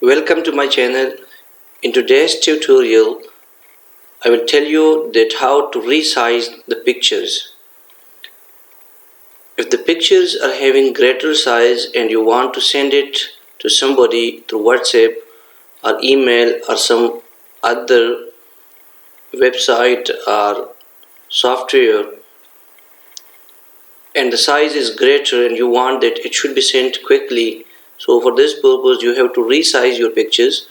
Welcome to my channel. In today's tutorial, I will tell you that how to resize the pictures. If the pictures are having greater size and you want to send it to somebody through WhatsApp or email or some other website or software, and the size is greater and you want that it should be sent quickly, so for this purpose you have to resize your pictures.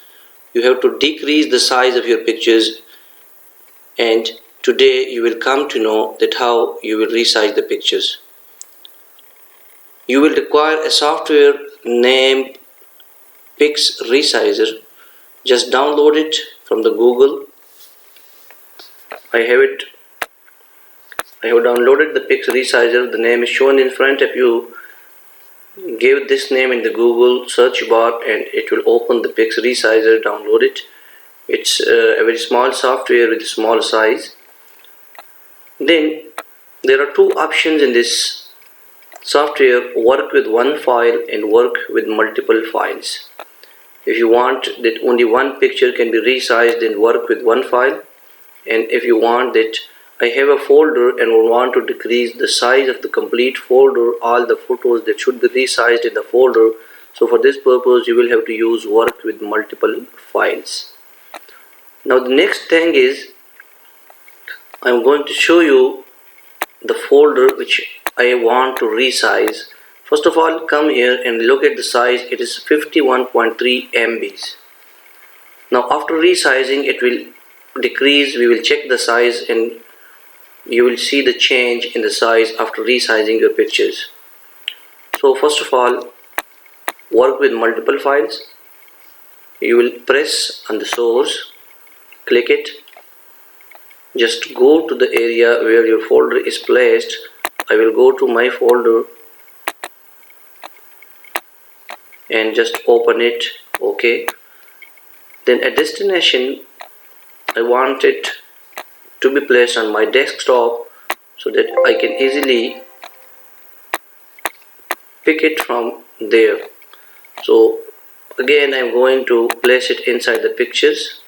You have to decrease the size of your pictures, and today you will come to know that how you will resize the pictures. You will require a software named Pix Resizer. Just download it from the Google. I have downloaded the Pix Resizer. The name is shown in front of you. Give this name in the Google search bar and it will open the Pix Resizer. Download it. It's a very small software with a small size. Then there are two options in this software: work with one file and work with multiple files. If you want that only one picture can be resized, then work with one file. And if you want that I have a folder and want to decrease the size of the complete folder, all the photos that should be resized in the folder, so for this purpose you will have to use work with multiple files. Now the next thing is, I am going to show you the folder which I want to resize. First of all, come here and look at the size. It is 51.3 MBs. Now after resizing it will decrease. We will check the size and you will see the change in the size after resizing your pictures. So first of all, work with multiple files. You will press on the source, click it, just go to the area where your folder is placed. I will go to my folder and just open it. Okay, then a destination, I want it to be placed on my desktop so that I can easily pick it from there. So again I'm going to place it inside the pictures.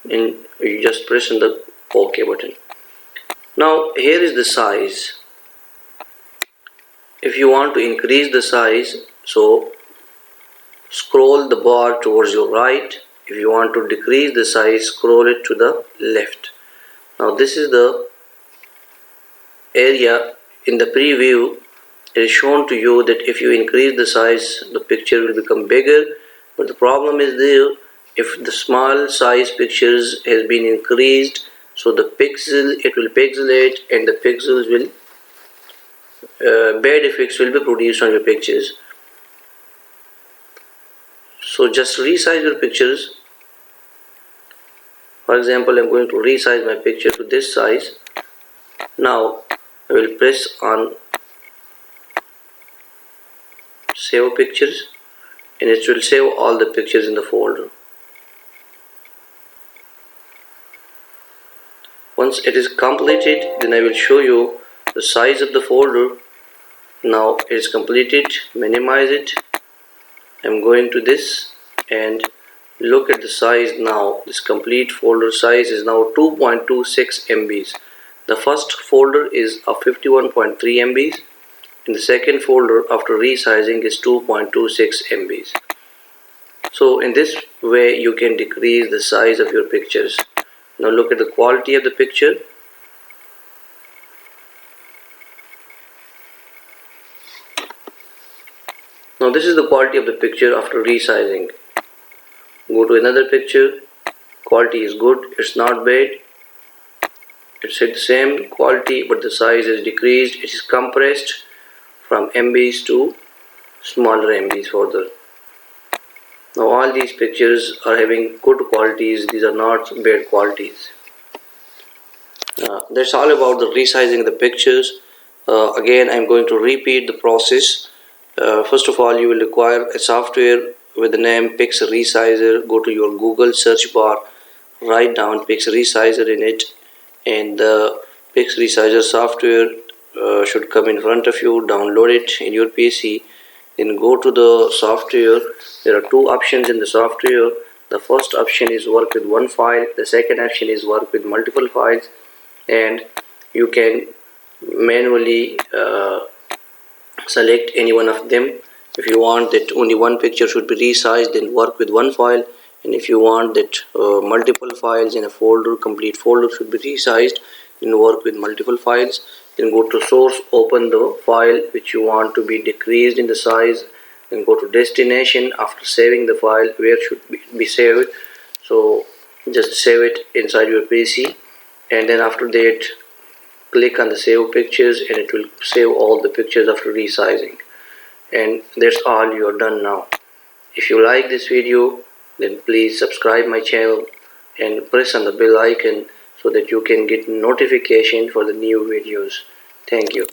And you just press on the OK button. Now here is the size. If you want to increase the size, so scroll the bar towards your right. If you want to decrease the size, scroll it to the left. Now this is the area in the preview. It is shown to you that if you increase the size, the picture will become bigger. But the problem is there, if the small size pictures has been increased, so the pixel, it will pixelate and the pixels will bad effects will be produced on your pictures. So just resize your pictures. For example, I am going to resize my picture to this size. Now I will press on save pictures and it will save all the pictures in the folder. Once it is completed, then I will show you the size of the folder. Now it is completed. Minimize it. I'm going to this and look at the size now. This complete folder size is now 2.26 MBs. The first folder is of 51.3 MBs and the second folder after resizing is 2.26 MBs. So in this way you can decrease the size of your pictures. Now look at the quality of the picture. Now this is the quality of the picture after resizing. Go to another picture. Quality is good. It's not bad. It's the same quality but the size is decreased. It is compressed from MBs to smaller MBs further. Now all these pictures are having good qualities. These are not bad qualities. That's all about the resizing the pictures. Again I'm going to repeat the process. First of all, you will require a software with the name Pix Resizer. Go to your Google search bar, write down Pix Resizer in it, and the Pics resizer software should come in front of you. Download it in your PC. Then go to the software. There are two options in the software. The first option is work with one file. The second option is work with multiple files. And you can manually select any one of them. If you want that only one picture should be resized, then work with one file. And if you want that multiple files in a folder, complete folder should be resized, then work with multiple files. Then go to source, open the file which you want to be decreased in the size. Then go to destination. After saving the file, where should be saved? So just save it inside your PC, and then after that click on the save pictures, and it will save all the pictures after resizing. And that's all, you are done now. If you like this video, then please subscribe my channel and press on the bell icon so that you can get notification for the new videos. Thank you.